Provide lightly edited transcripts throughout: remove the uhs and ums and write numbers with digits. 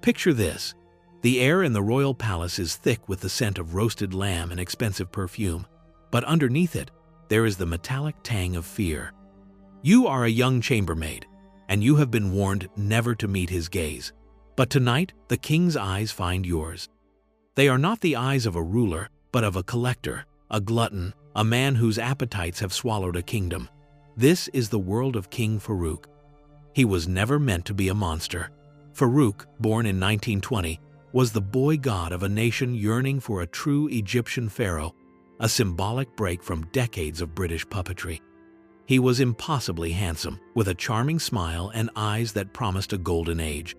Picture this. The air in the royal palace is thick with the scent of roasted lamb and expensive perfume, but underneath it, there is the metallic tang of fear. You are a young chambermaid, and you have been warned never to meet his gaze. But tonight, the king's eyes find yours. They are not the eyes of a ruler, but of a collector, a glutton, a man whose appetites have swallowed a kingdom. This is the world of King Farouk. He was never meant to be a monster. Farouk, born in 1920, was the boy god of a nation yearning for a true Egyptian pharaoh, a symbolic break from decades of British puppetry. He was impossibly handsome, with a charming smile and eyes that promised a golden age.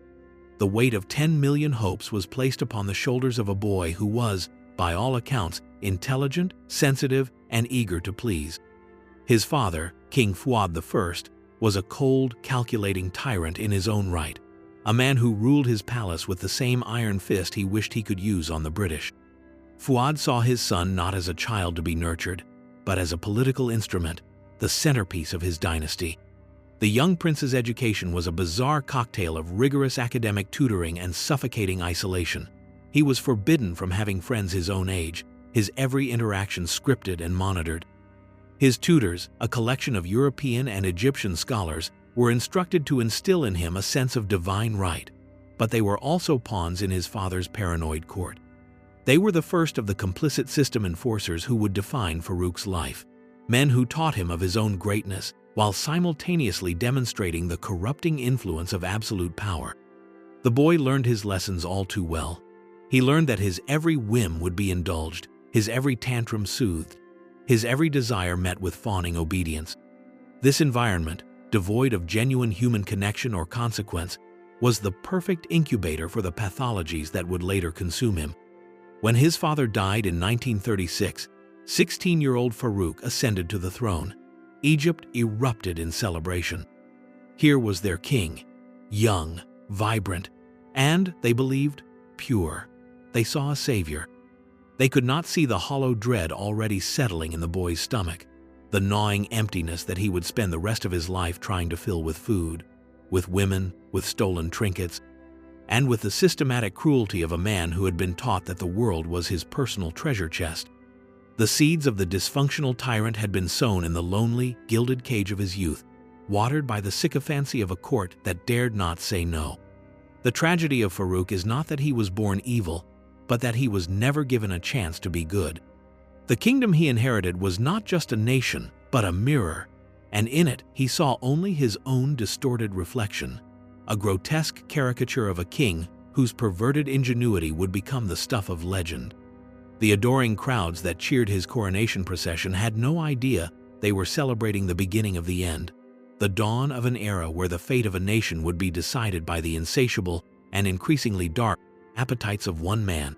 The weight of 10 million hopes was placed upon the shoulders of a boy who was, by all accounts, intelligent, sensitive, and eager to please. His father, King Fuad I, was a cold, calculating tyrant in his own right, a man who ruled his palace with the same iron fist he wished he could use on the British. Fuad saw his son not as a child to be nurtured, but as a political instrument, the centerpiece of his dynasty. The young prince's education was a bizarre cocktail of rigorous academic tutoring and suffocating isolation. He was forbidden from having friends his own age, his every interaction scripted and monitored. His tutors, a collection of European and Egyptian scholars, were instructed to instill in him a sense of divine right, but they were also pawns in his father's paranoid court. They were the first of the complicit system enforcers who would define Farouk's life, men who taught him of his own greatness, while simultaneously demonstrating the corrupting influence of absolute power. The boy learned his lessons all too well. He learned that his every whim would be indulged, his every tantrum soothed, his every desire met with fawning obedience. This environment, devoid of genuine human connection or consequence, was the perfect incubator for the pathologies that would later consume him. When his father died in 1936, 16-year-old Farouk ascended to the throne. Egypt erupted in celebration. Here was their king, young, vibrant, and, they believed, pure. They saw a savior. They could not see the hollow dread already settling in the boy's stomach, the gnawing emptiness that he would spend the rest of his life trying to fill with food, with women, with stolen trinkets, and with the systematic cruelty of a man who had been taught that the world was his personal treasure chest. The seeds of the dysfunctional tyrant had been sown in the lonely, gilded cage of his youth, watered by the sycophancy of a court that dared not say no. The tragedy of Farouk is not that he was born evil, but that he was never given a chance to be good. The kingdom he inherited was not just a nation, but a mirror, and in it he saw only his own distorted reflection, a grotesque caricature of a king whose perverted ingenuity would become the stuff of legend. The adoring crowds that cheered his coronation procession had no idea they were celebrating the beginning of the end, the dawn of an era where the fate of a nation would be decided by the insatiable and increasingly dark appetites of one man.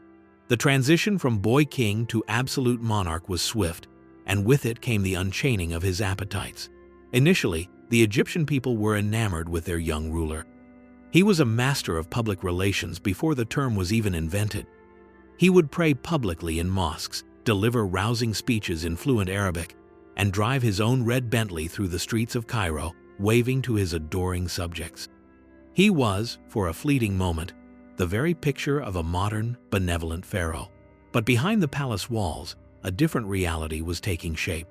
The transition from boy king to absolute monarch was swift, and with it came the unchaining of his appetites. Initially, the Egyptian people were enamored with their young ruler. He was a master of public relations before the term was even invented. He would pray publicly in mosques, deliver rousing speeches in fluent Arabic, and drive his own red Bentley through the streets of Cairo, waving to his adoring subjects. He was, for a fleeting moment, the very picture of a modern, benevolent pharaoh. But behind the palace walls, a different reality was taking shape.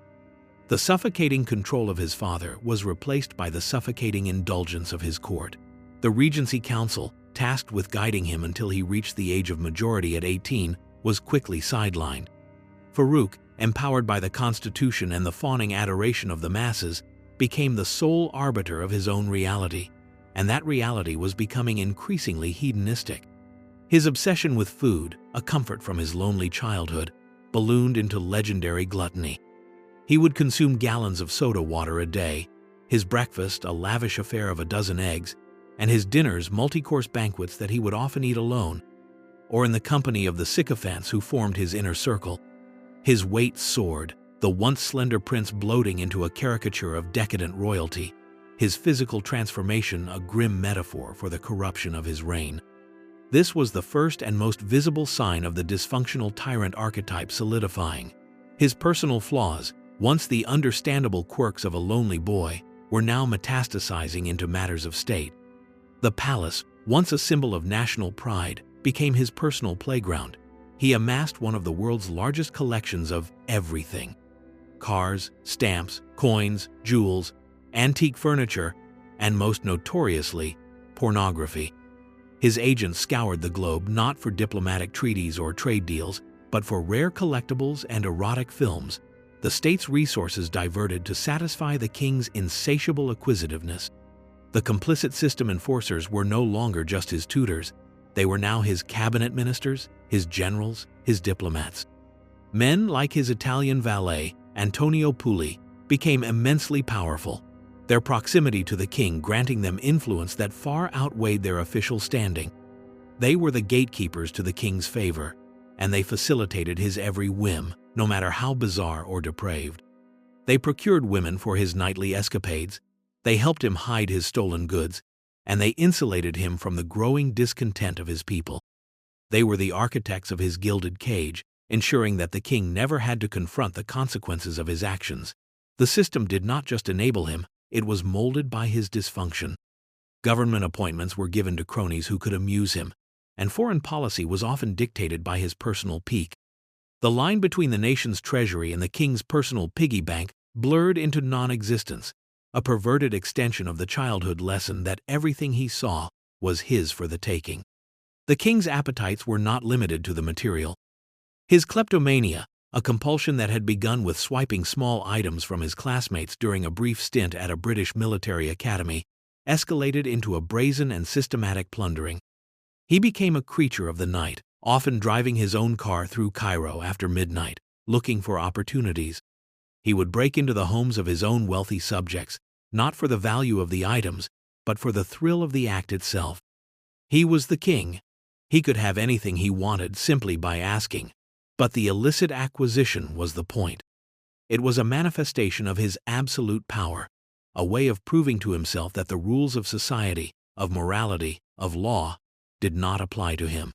The suffocating control of his father was replaced by the suffocating indulgence of his court. The Regency Council, tasked with guiding him until he reached the age of majority at 18, was quickly sidelined. Farouk, empowered by the Constitution and the fawning adoration of the masses, became the sole arbiter of his own reality, and that reality was becoming increasingly hedonistic. His obsession with food, a comfort from his lonely childhood, ballooned into legendary gluttony. He would consume gallons of soda water a day, his breakfast a lavish affair of a dozen eggs, and his dinners multi-course banquets that he would often eat alone, or in the company of the sycophants who formed his inner circle. His weight soared, the once slender prince bloating into a caricature of decadent royalty, his physical transformation a grim metaphor for the corruption of his reign. This was the first and most visible sign of the dysfunctional tyrant archetype solidifying. His personal flaws, once the understandable quirks of a lonely boy, were now metastasizing into matters of state. The palace, once a symbol of national pride, became his personal playground. He amassed one of the world's largest collections of everything: cars, stamps, coins, jewels, antique furniture, and most notoriously, pornography. His agents scoured the globe not for diplomatic treaties or trade deals, but for rare collectibles and erotic films, the state's resources diverted to satisfy the king's insatiable acquisitiveness. The complicit system enforcers were no longer just his tutors. They were now his cabinet ministers, his generals, his diplomats. Men like his Italian valet, Antonio Pulli, became immensely powerful, their proximity to the king granting them influence that far outweighed their official standing. They were the gatekeepers to the king's favor, and they facilitated his every whim, no matter how bizarre or depraved. They procured women for his nightly escapades, they helped him hide his stolen goods, and they insulated him from the growing discontent of his people. They were the architects of his gilded cage, ensuring that the king never had to confront the consequences of his actions. The system did not just enable him, it was molded by his dysfunction. Government appointments were given to cronies who could amuse him, and foreign policy was often dictated by his personal pique. The line between the nation's treasury and the king's personal piggy bank blurred into non-existence, a perverted extension of the childhood lesson that everything he saw was his for the taking. The king's appetites were not limited to the material. His kleptomania, a compulsion that had begun with swiping small items from his classmates during a brief stint at a British military academy, escalated into a brazen and systematic plundering. He became a creature of the night, often driving his own car through Cairo after midnight, looking for opportunities. He would break into the homes of his own wealthy subjects, not for the value of the items, but for the thrill of the act itself. He was the king. He could have anything he wanted simply by asking, but the illicit acquisition was the point. It was a manifestation of his absolute power, a way of proving to himself that the rules of society, of morality, of law, did not apply to him.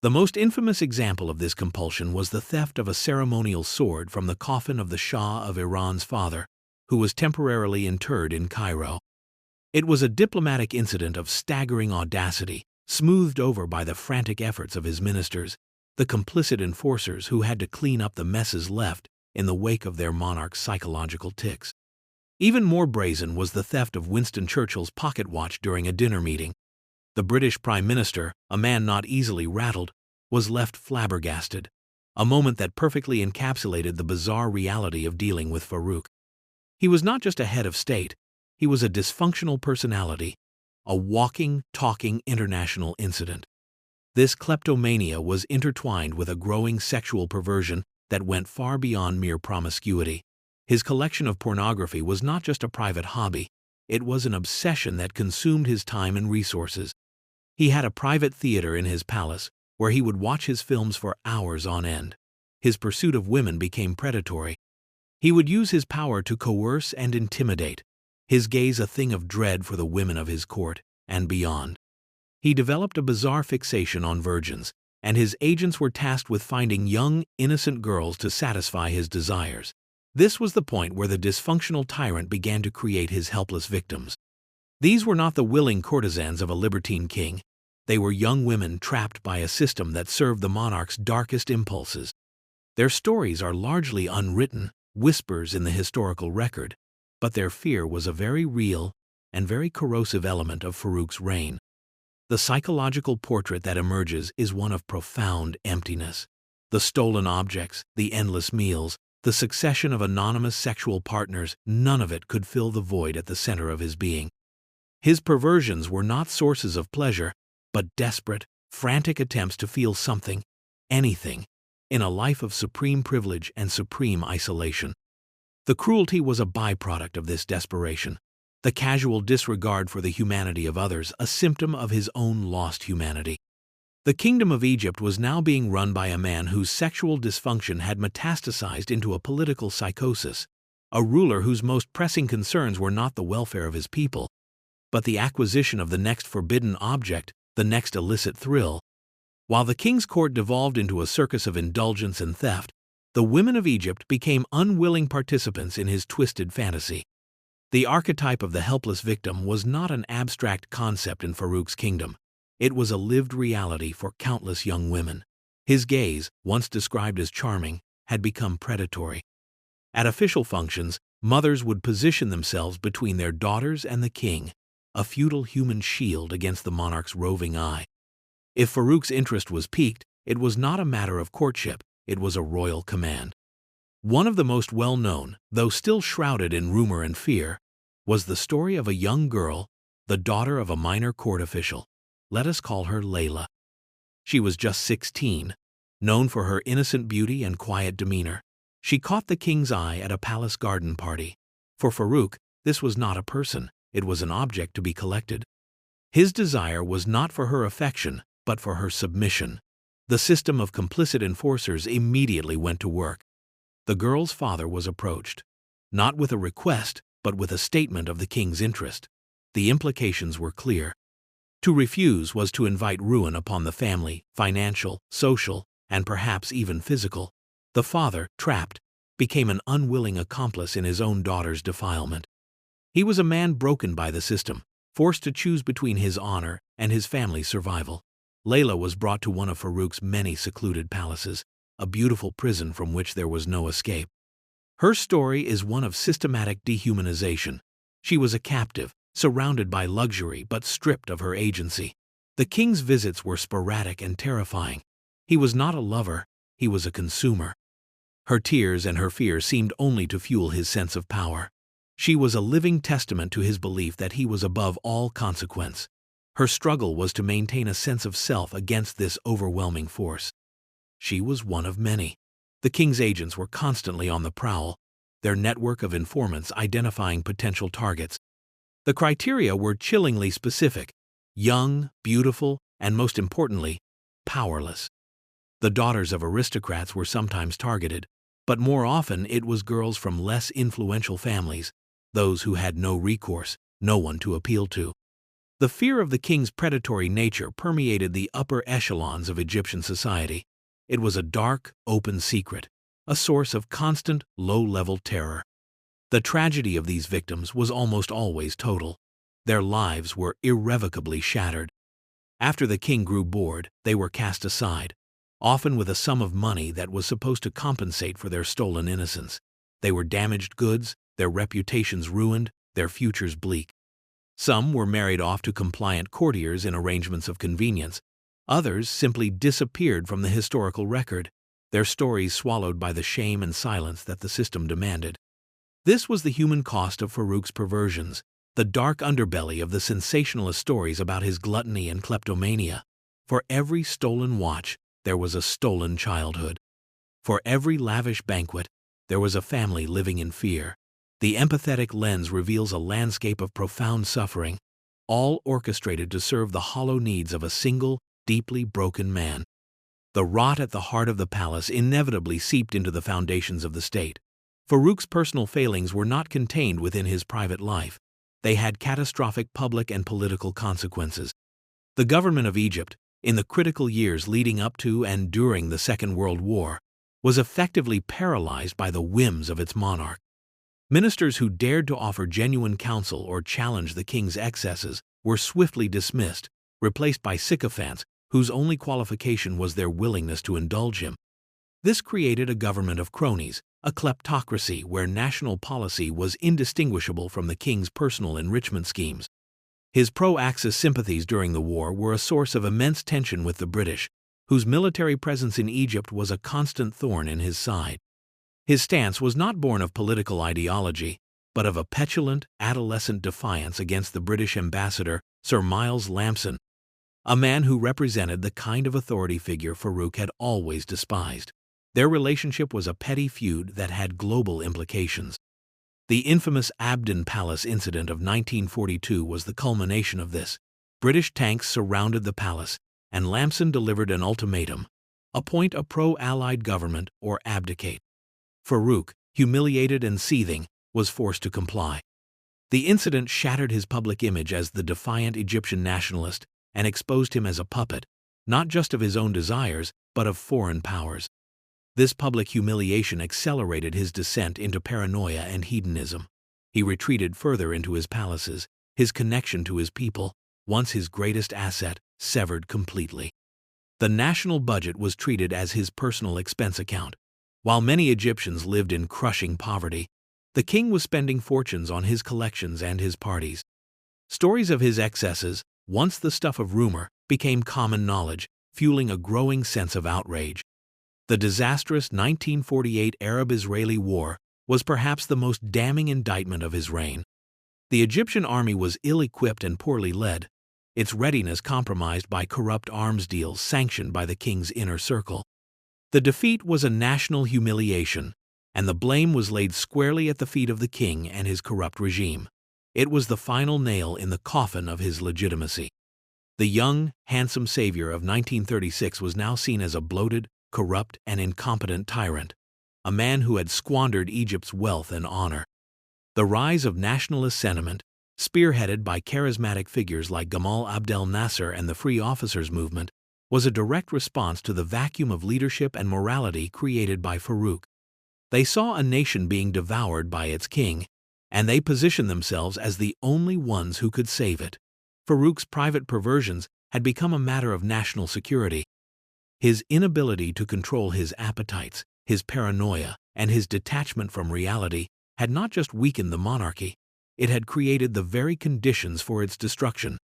The most infamous example of this compulsion was the theft of a ceremonial sword from the coffin of the Shah of Iran's father, who was temporarily interred in Cairo. It was a diplomatic incident of staggering audacity, smoothed over by the frantic efforts of his ministers, the complicit enforcers who had to clean up the messes left in the wake of their monarch's psychological tics. Even more brazen was the theft of Winston Churchill's pocket watch during a dinner meeting. The British Prime Minister, a man not easily rattled, was left flabbergasted, a moment that perfectly encapsulated the bizarre reality of dealing with Farouk. He was not just a head of state, he was a dysfunctional personality, a walking, talking international incident. This kleptomania was intertwined with a growing sexual perversion that went far beyond mere promiscuity. His collection of pornography was not just a private hobby, it was an obsession that consumed his time and resources. He had a private theater in his palace, where he would watch his films for hours on end. His pursuit of women became predatory. He would use his power to coerce and intimidate, his gaze a thing of dread for the women of his court and beyond. He developed a bizarre fixation on virgins, and his agents were tasked with finding young, innocent girls to satisfy his desires. This was the point where the dysfunctional tyrant began to create his helpless victims. These were not the willing courtesans of a libertine king. They were young women trapped by a system that served the monarch's darkest impulses. Their stories are largely unwritten, whispers in the historical record, but their fear was a very real and very corrosive element of Farouk's reign. The psychological portrait that emerges is one of profound emptiness. The stolen objects, the endless meals, the succession of anonymous sexual partners, none of it could fill the void at the center of his being. His perversions were not sources of pleasure, but desperate, frantic attempts to feel something, anything, in a life of supreme privilege and supreme isolation. The cruelty was a byproduct of this desperation, the casual disregard for the humanity of others a symptom of his own lost humanity. The kingdom of Egypt was now being run by a man whose sexual dysfunction had metastasized into a political psychosis, a ruler whose most pressing concerns were not the welfare of his people, but the acquisition of the next forbidden object, the next illicit thrill. While the king's court devolved into a circus of indulgence and theft, the women of Egypt became unwilling participants in his twisted fantasy. The archetype of the helpless victim was not an abstract concept in Farouk's kingdom. It was a lived reality for countless young women. His gaze, once described as charming, had become predatory. At official functions, mothers would position themselves between their daughters and the king, a feudal human shield against the monarch's roving eye. If Farouk's interest was piqued, it was not a matter of courtship, it was a royal command. One of the most well-known, though still shrouded in rumor and fear, was the story of a young girl, the daughter of a minor court official. Let us call her Layla. She was just 16, known for her innocent beauty and quiet demeanor. She caught the king's eye at a palace garden party. For Farouk, this was not a person, it was an object to be collected. His desire was not for her affection, but for her submission. The system of complicit enforcers immediately went to work. The girl's father was approached, not with a request, but with a statement of the king's interest. The implications were clear. To refuse was to invite ruin upon the family, financial, social, and perhaps even physical. The father, trapped, became an unwilling accomplice in his own daughter's defilement. He was a man broken by the system, forced to choose between his honor and his family's survival. Layla was brought to one of Farouk's many secluded palaces, a beautiful prison from which there was no escape. Her story is one of systematic dehumanization. She was a captive, surrounded by luxury but stripped of her agency. The king's visits were sporadic and terrifying. He was not a lover, he was a consumer. Her tears and her fear seemed only to fuel his sense of power. She was a living testament to his belief that he was above all consequence. Her struggle was to maintain a sense of self against this overwhelming force. She was one of many. The king's agents were constantly on the prowl, their network of informants identifying potential targets. The criteria were chillingly specific: young, beautiful, and most importantly, powerless. The daughters of aristocrats were sometimes targeted, but more often it was girls from less influential families, those who had no recourse, no one to appeal to. The fear of the king's predatory nature permeated the upper echelons of Egyptian society. It was a dark, open secret, a source of constant, low-level terror. The tragedy of these victims was almost always total. Their lives were irrevocably shattered. After the king grew bored, they were cast aside, often with a sum of money that was supposed to compensate for their stolen innocence. They were damaged goods, their reputations ruined, their futures bleak. Some were married off to compliant courtiers in arrangements of convenience. Others simply disappeared from the historical record, their stories swallowed by the shame and silence that the system demanded. This was the human cost of Farouk's perversions, the dark underbelly of the sensationalist stories about his gluttony and kleptomania. For every stolen watch, there was a stolen childhood. For every lavish banquet, there was a family living in fear. The empathetic lens reveals a landscape of profound suffering, all orchestrated to serve the hollow needs of a single, deeply broken man. The rot at the heart of the palace inevitably seeped into the foundations of the state. Farouk's personal failings were not contained within his private life. They had catastrophic public and political consequences. The government of Egypt, in the critical years leading up to and during the Second World War, was effectively paralyzed by the whims of its monarch. Ministers who dared to offer genuine counsel or challenge the king's excesses were swiftly dismissed, replaced by sycophants whose only qualification was their willingness to indulge him. This created a government of cronies, a kleptocracy where national policy was indistinguishable from the king's personal enrichment schemes. His pro-Axis sympathies during the war were a source of immense tension with the British, whose military presence in Egypt was a constant thorn in his side. His stance was not born of political ideology, but of a petulant, adolescent defiance against the British ambassador, Sir Miles Lampson, a man who represented the kind of authority figure Farouk had always despised. Their relationship was a petty feud that had global implications. The infamous Abdin Palace incident of 1942 was the culmination of this. British tanks surrounded the palace, and Lampson delivered an ultimatum: appoint a pro-Allied government or abdicate. Farouk, humiliated and seething, was forced to comply. The incident shattered his public image as the defiant Egyptian nationalist and exposed him as a puppet, not just of his own desires, but of foreign powers. This public humiliation accelerated his descent into paranoia and hedonism. He retreated further into his palaces, his connection to his people, once his greatest asset, severed completely. The national budget was treated as his personal expense account. While many Egyptians lived in crushing poverty, the king was spending fortunes on his collections and his parties. Stories of his excesses, once the stuff of rumor, became common knowledge, fueling a growing sense of outrage. The disastrous 1948 Arab-Israeli War was perhaps the most damning indictment of his reign. The Egyptian army was ill-equipped and poorly led, its readiness compromised by corrupt arms deals sanctioned by the king's inner circle. The defeat was a national humiliation, and the blame was laid squarely at the feet of the king and his corrupt regime. It was the final nail in the coffin of his legitimacy. The young, handsome savior of 1936 was now seen as a bloated, corrupt, and incompetent tyrant, a man who had squandered Egypt's wealth and honor. The rise of nationalist sentiment, spearheaded by charismatic figures like Gamal Abdel Nasser and the Free Officers Movement, was a direct response to the vacuum of leadership and morality created by Farouk. They saw a nation being devoured by its king, and they positioned themselves as the only ones who could save it. Farouk's private perversions had become a matter of national security. His inability to control his appetites, his paranoia, and his detachment from reality had not just weakened the monarchy, it had created the very conditions for its destruction.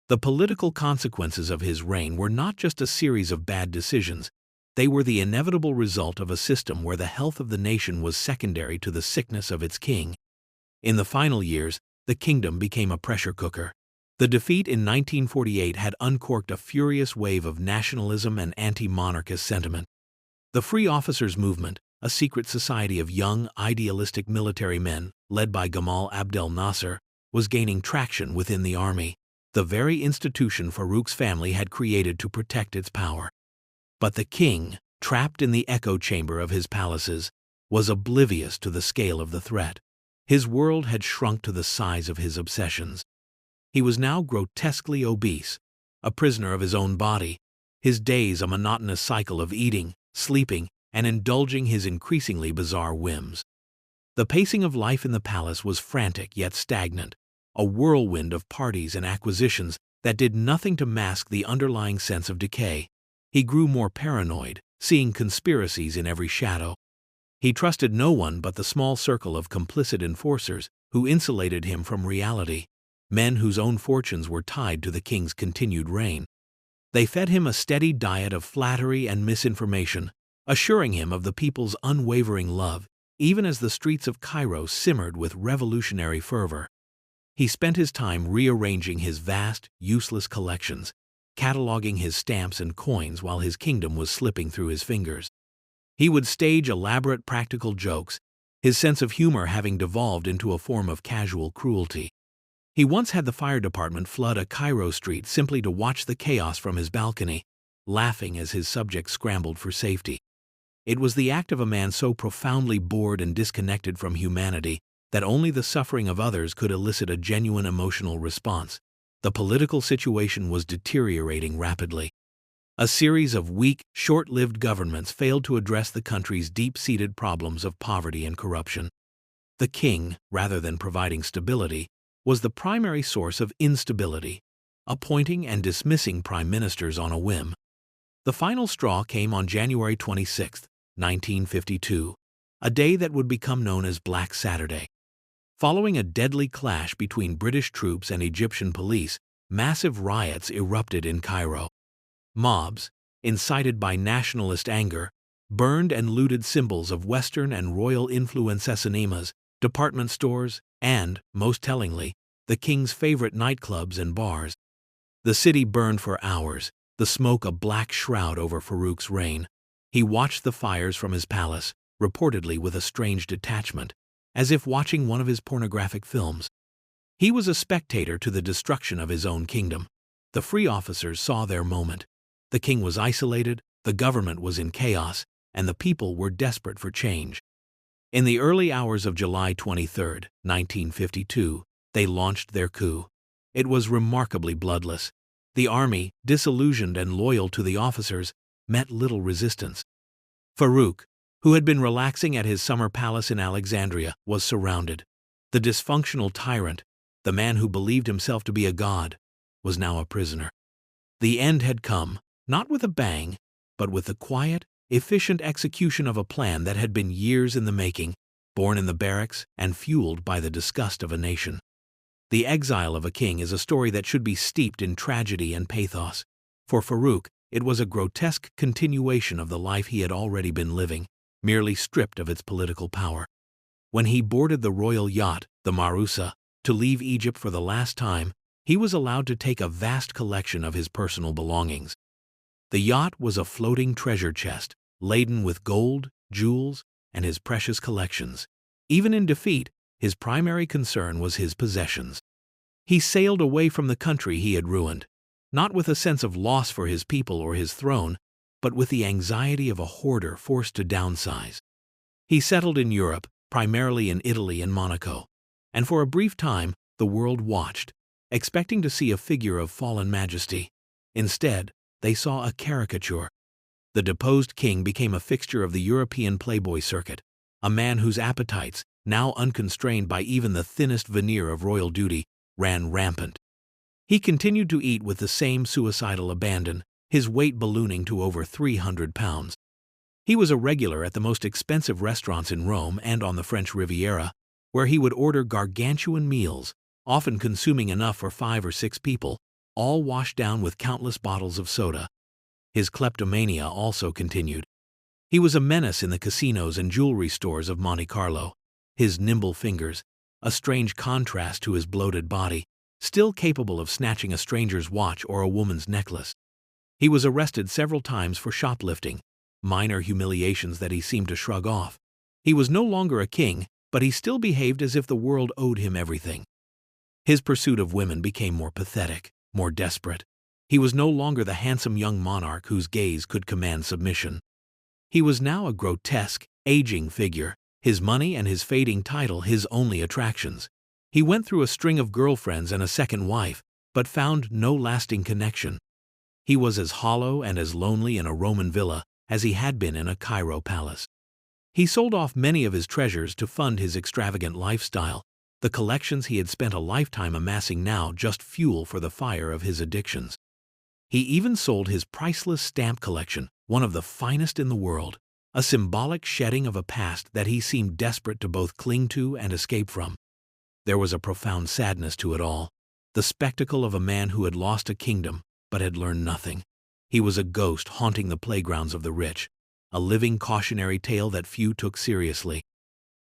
The political consequences of his reign were not just a series of bad decisions, they were the inevitable result of a system where the health of the nation was secondary to the sickness of its king. In the final years, the kingdom became a pressure cooker. The defeat in 1948 had uncorked a furious wave of nationalism and anti-monarchist sentiment. The Free Officers Movement, a secret society of young, idealistic military men, led by Gamal Abdel Nasser, was gaining traction within the army, the very institution Farouk's family had created to protect its power. But the king, trapped in the echo chamber of his palaces, was oblivious to the scale of the threat. His world had shrunk to the size of his obsessions. He was now grotesquely obese, a prisoner of his own body, his days a monotonous cycle of eating, sleeping, and indulging his increasingly bizarre whims. The pacing of life in the palace was frantic yet stagnant, a whirlwind of parties and acquisitions that did nothing to mask the underlying sense of decay. He grew more paranoid, seeing conspiracies in every shadow. He trusted no one but the small circle of complicit enforcers who insulated him from reality, men whose own fortunes were tied to the king's continued reign. They fed him a steady diet of flattery and misinformation, assuring him of the people's unwavering love, even as the streets of Cairo simmered with revolutionary fervor. He spent his time rearranging his vast, useless collections, cataloging his stamps and coins while his kingdom was slipping through his fingers. He would stage elaborate practical jokes, his sense of humor having devolved into a form of casual cruelty. He once had the fire department flood a Cairo street simply to watch the chaos from his balcony, laughing as his subjects scrambled for safety. It was the act of a man so profoundly bored and disconnected from humanity that only the suffering of others could elicit a genuine emotional response. The political situation was deteriorating rapidly. A series of weak, short-lived governments failed to address the country's deep-seated problems of poverty and corruption. The king, rather than providing stability, was the primary source of instability, appointing and dismissing prime ministers on a whim. The final straw came on January 26, 1952, a day that would become known as Black Saturday. Following a deadly clash between British troops and Egyptian police, massive riots erupted in Cairo. Mobs, incited by nationalist anger, burned and looted symbols of Western and royal influence cinemas, department stores, and, most tellingly, the king's favorite nightclubs and bars. The city burned for hours, the smoke a black shroud over Farouk's reign. He watched the fires from his palace, reportedly with a strange detachment, as if watching one of his pornographic films. He was a spectator to the destruction of his own kingdom. The free officers saw their moment. The king was isolated, the government was in chaos, and the people were desperate for change. In the early hours of July 23, 1952, they launched their coup. It was remarkably bloodless. The army, disillusioned and loyal to the officers, met little resistance. Farouk, who had been relaxing at his summer palace in Alexandria, was surrounded. The dysfunctional tyrant, the man who believed himself to be a god, was now a prisoner. The end had come, not with a bang, but with the quiet, efficient execution of a plan that had been years in the making, born in the barracks and fueled by the disgust of a nation. The exile of a king is a story that should be steeped in tragedy and pathos. For Farouk, it was a grotesque continuation of the life he had already been living, merely stripped of its political power. When he boarded the royal yacht, the Marusa, to leave Egypt for the last time, he was allowed to take a vast collection of his personal belongings. The yacht was a floating treasure chest, laden with gold, jewels, and his precious collections. Even in defeat, his primary concern was his possessions. He sailed away from the country he had ruined, not with a sense of loss for his people or his throne, but with the anxiety of a hoarder forced to downsize. He settled in Europe, primarily in Italy and Monaco, and for a brief time the world watched, expecting to see a figure of fallen majesty. Instead, they saw a caricature. The deposed king became a fixture of the European playboy circuit, a man whose appetites, now unconstrained by even the thinnest veneer of royal duty, ran rampant. He continued to eat with the same suicidal abandon, his weight ballooning to over 300 pounds. He was a regular at the most expensive restaurants in Rome and on the French Riviera, where he would order gargantuan meals, often consuming enough for 5 or 6 people, all washed down with countless bottles of soda. His kleptomania also continued. He was a menace in the casinos and jewelry stores of Monte Carlo. His nimble fingers, a strange contrast to his bloated body, still capable of snatching a stranger's watch or a woman's necklace. He was arrested several times for shoplifting, minor humiliations that he seemed to shrug off. He was no longer a king, but he still behaved as if the world owed him everything. His pursuit of women became more pathetic, more desperate. He was no longer the handsome young monarch whose gaze could command submission. He was now a grotesque, aging figure, his money and his fading title his only attractions. He went through a string of girlfriends and a second wife, but found no lasting connection. He was as hollow and as lonely in a Roman villa as he had been in a Cairo palace. He sold off many of his treasures to fund his extravagant lifestyle. The collections he had spent a lifetime amassing now just fuel for the fire of his addictions. He even sold his priceless stamp collection, one of the finest in the world, a symbolic shedding of a past that he seemed desperate to both cling to and escape from. There was a profound sadness to it all, the spectacle of a man who had lost a kingdom but had learned nothing. He was a ghost haunting the playgrounds of the rich, a living cautionary tale that few took seriously.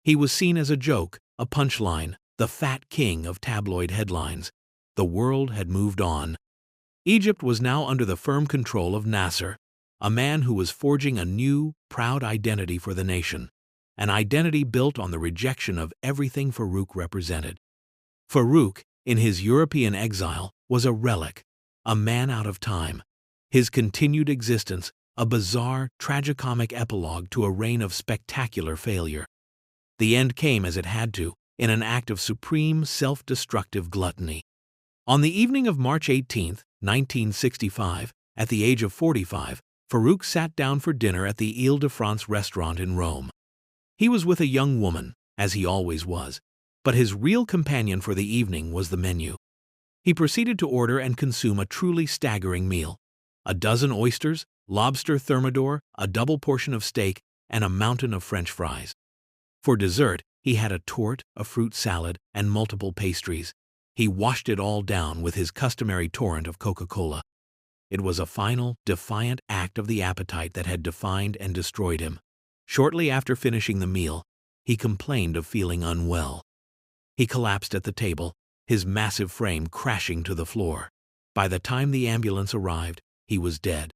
He was seen as a joke, a punchline, the fat king of tabloid headlines. The world had moved on. Egypt was now under the firm control of Nasser, a man who was forging a new, proud identity for the nation, an identity built on the rejection of everything Farouk represented. Farouk, in his European exile, was a relic, a man out of time. His continued existence, a bizarre, tragicomic epilogue to a reign of spectacular failure. The end came as it had to, in an act of supreme self-destructive gluttony. On the evening of March 18, 1965, at the age of 45, Farouk sat down for dinner at the Ile-de-France restaurant in Rome. He was with a young woman, as he always was, but his real companion for the evening was the menu. He proceeded to order and consume a truly staggering meal: a dozen oysters, lobster thermidor, a double portion of steak, and a mountain of French fries. For dessert, he had a torte, a fruit salad, and multiple pastries. He washed it all down with his customary torrent of Coca-Cola. It was a final, defiant act of the appetite that had defined and destroyed him. Shortly after finishing the meal, he complained of feeling unwell. He collapsed at the table, his massive frame crashing to the floor. By the time the ambulance arrived, he was dead.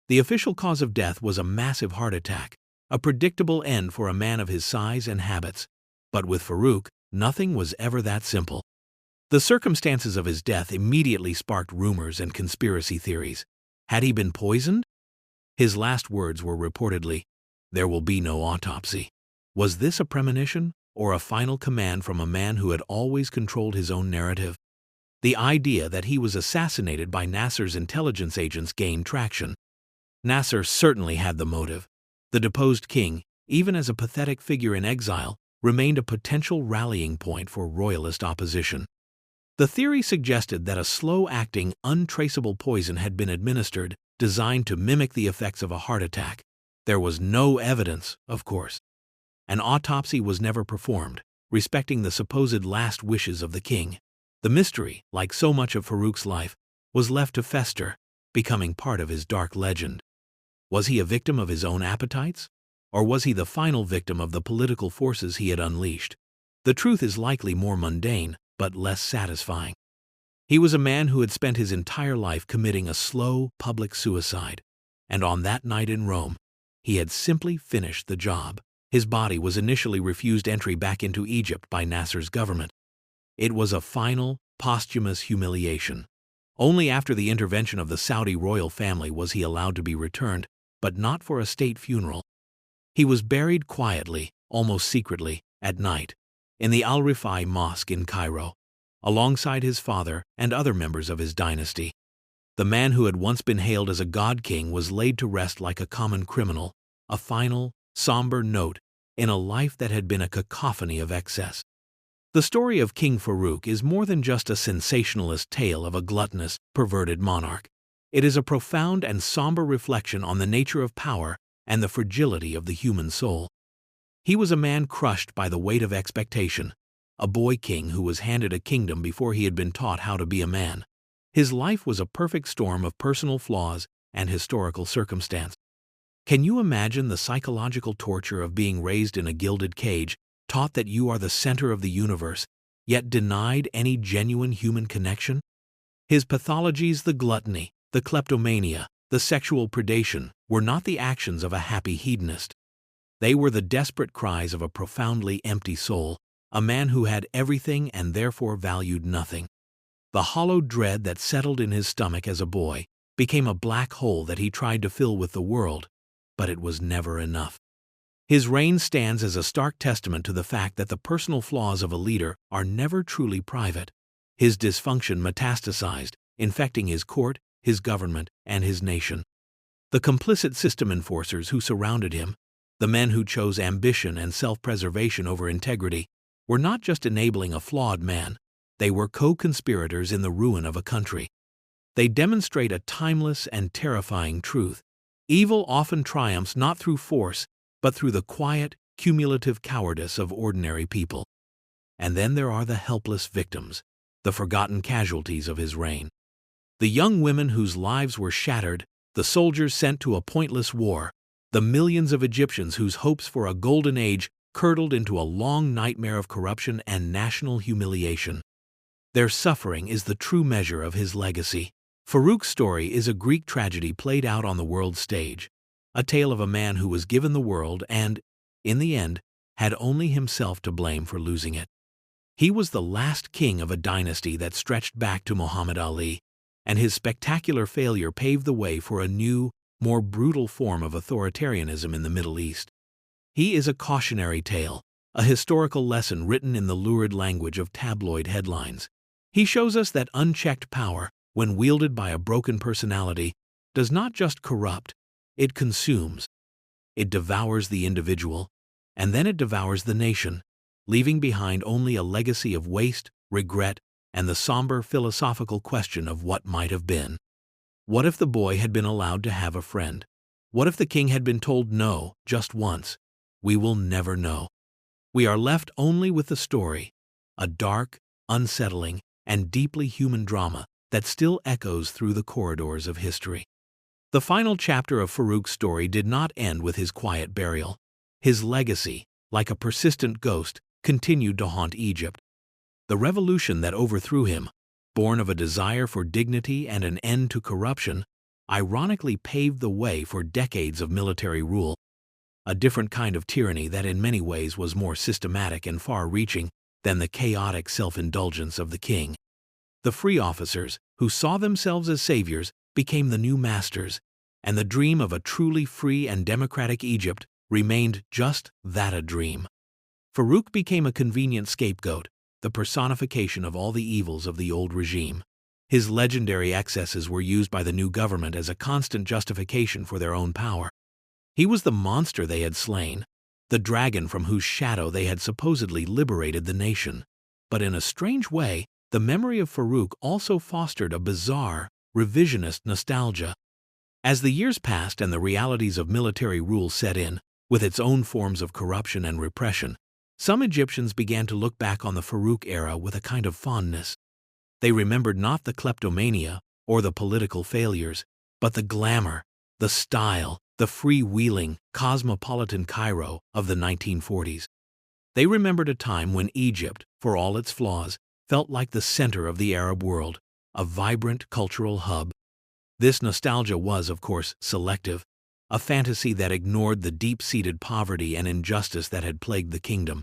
The official cause of death was a massive heart attack, a predictable end for a man of his size and habits. But with Farouk, nothing was ever that simple. The circumstances of his death immediately sparked rumors and conspiracy theories. Had he been poisoned? His last words were reportedly, "There will be no autopsy." Was this a premonition, or a final command from a man who had always controlled his own narrative? The idea that he was assassinated by Nasser's intelligence agents gained traction. Nasser certainly had the motive. The deposed king, even as a pathetic figure in exile, remained a potential rallying point for royalist opposition. The theory suggested that a slow-acting, untraceable poison had been administered, designed to mimic the effects of a heart attack. There was no evidence, of course. An autopsy was never performed, respecting the supposed last wishes of the king. The mystery, like so much of Farouk's life, was left to fester, becoming part of his dark legend. Was he a victim of his own appetites? Or was he the final victim of the political forces he had unleashed? The truth is likely more mundane, but less satisfying. He was a man who had spent his entire life committing a slow, public suicide, and on that night in Rome, he had simply finished the job. His body was initially refused entry back into Egypt by Nasser's government. It was a final, posthumous humiliation. Only after the intervention of the Saudi royal family was he allowed to be returned, but not for a state funeral. He was buried quietly, almost secretly, at night, in the Al-Rifai Mosque in Cairo, alongside his father and other members of his dynasty. The man who had once been hailed as a god king was laid to rest like a common criminal, a final, somber note in a life that had been a cacophony of excess. The story of King Farouk is more than just a sensationalist tale of a gluttonous, perverted monarch. It is a profound and somber reflection on the nature of power and the fragility of the human soul. He was a man crushed by the weight of expectation, a boy king who was handed a kingdom before he had been taught how to be a man. His life was a perfect storm of personal flaws and historical circumstance. Can you imagine the psychological torture of being raised in a gilded cage, taught that you are the center of the universe, yet denied any genuine human connection? His pathologies, the gluttony, the kleptomania, the sexual predation, were not the actions of a happy hedonist. They were the desperate cries of a profoundly empty soul, a man who had everything and therefore valued nothing. The hollow dread that settled in his stomach as a boy became a black hole that he tried to fill with the world, but it was never enough. His reign stands as a stark testament to the fact that the personal flaws of a leader are never truly private. His dysfunction metastasized, infecting his court, his government, and his nation. The complicit system enforcers who surrounded him, the men who chose ambition and self-preservation over integrity, were not just enabling a flawed man, they were co-conspirators in the ruin of a country. They demonstrate a timeless and terrifying truth. Evil often triumphs not through force, but through the quiet, cumulative cowardice of ordinary people. And then there are the helpless victims, the forgotten casualties of his reign. The young women whose lives were shattered, the soldiers sent to a pointless war, the millions of Egyptians whose hopes for a golden age curdled into a long nightmare of corruption and national humiliation. Their suffering is the true measure of his legacy. Farouk's story is a Greek tragedy played out on the world stage, a tale of a man who was given the world and, in the end, had only himself to blame for losing it. He was the last king of a dynasty that stretched back to Muhammad Ali, and his spectacular failure paved the way for a new, more brutal form of authoritarianism in the Middle East. He is a cautionary tale, a historical lesson written in the lurid language of tabloid headlines. He shows us that unchecked power, when wielded by a broken personality, does not just corrupt, it consumes. It devours the individual, and then it devours the nation, leaving behind only a legacy of waste, regret, and the somber philosophical question of what might have been. What if the boy had been allowed to have a friend? What if the king had been told no just once? We will never know. We are left only with the story, a dark, unsettling, and deeply human drama that still echoes through the corridors of history. The final chapter of Farouk's story did not end with his quiet burial. His legacy, like a persistent ghost, continued to haunt Egypt. The revolution that overthrew him, born of a desire for dignity and an end to corruption, ironically paved the way for decades of military rule, a different kind of tyranny that in many ways was more systematic and far-reaching than the chaotic self-indulgence of the king. The free officers, who saw themselves as saviors, became the new masters, and the dream of a truly free and democratic Egypt remained just that, a dream. Farouk became a convenient scapegoat, the personification of all the evils of the old regime. His legendary excesses were used by the new government as a constant justification for their own power. He was the monster they had slain, the dragon from whose shadow they had supposedly liberated the nation. But in a strange way, the memory of Farouk also fostered a bizarre, revisionist nostalgia. As the years passed and the realities of military rule set in, with its own forms of corruption and repression, some Egyptians began to look back on the Farouk era with a kind of fondness. They remembered not the kleptomania or the political failures, but the glamour, the style, the freewheeling, cosmopolitan Cairo of the 1940s. They remembered a time when Egypt, for all its flaws, felt like the center of the Arab world, a vibrant cultural hub. This nostalgia was, of course, selective, a fantasy that ignored the deep-seated poverty and injustice that had plagued the kingdom.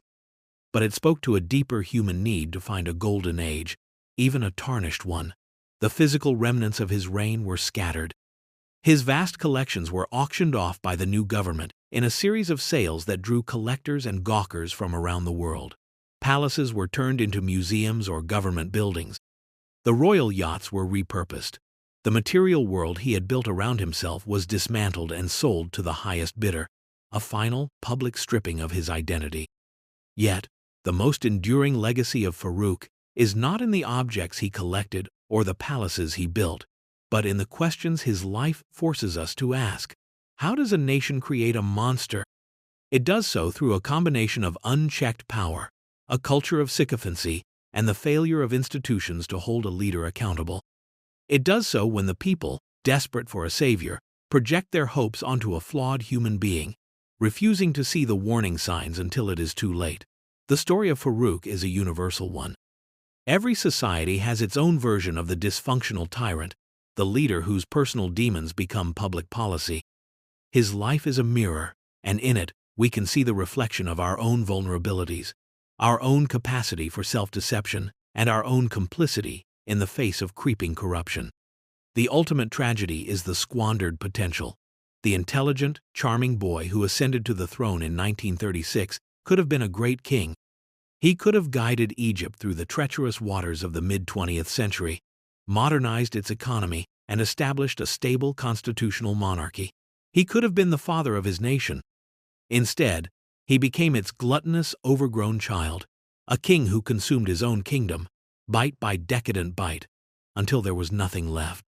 But it spoke to a deeper human need to find a golden age, even a tarnished one. The physical remnants of his reign were scattered. His vast collections were auctioned off by the new government in a series of sales that drew collectors and gawkers from around the world. Palaces were turned into museums or government buildings. The royal yachts were repurposed. The material world he had built around himself was dismantled and sold to the highest bidder, a final, public stripping of his identity. Yet, the most enduring legacy of Farouk is not in the objects he collected or the palaces he built, but in the questions his life forces us to ask. How does a nation create a monster? It does so through a combination of unchecked power, a culture of sycophancy, and the failure of institutions to hold a leader accountable. It does so when the people, desperate for a savior, project their hopes onto a flawed human being, refusing to see the warning signs until it is too late. The story of Farouk is a universal one. Every society has its own version of the dysfunctional tyrant, the leader whose personal demons become public policy. His life is a mirror, and in it, we can see the reflection of our own vulnerabilities, our own capacity for self-deception, and our own complicity in the face of creeping corruption. The ultimate tragedy is the squandered potential. The intelligent, charming boy who ascended to the throne in 1936 could have been a great king. He could have guided Egypt through the treacherous waters of the mid-20th century, modernized its economy, and established a stable constitutional monarchy. He could have been the father of his nation. Instead, he became its gluttonous, overgrown child, a king who consumed his own kingdom, bite by decadent bite, until there was nothing left.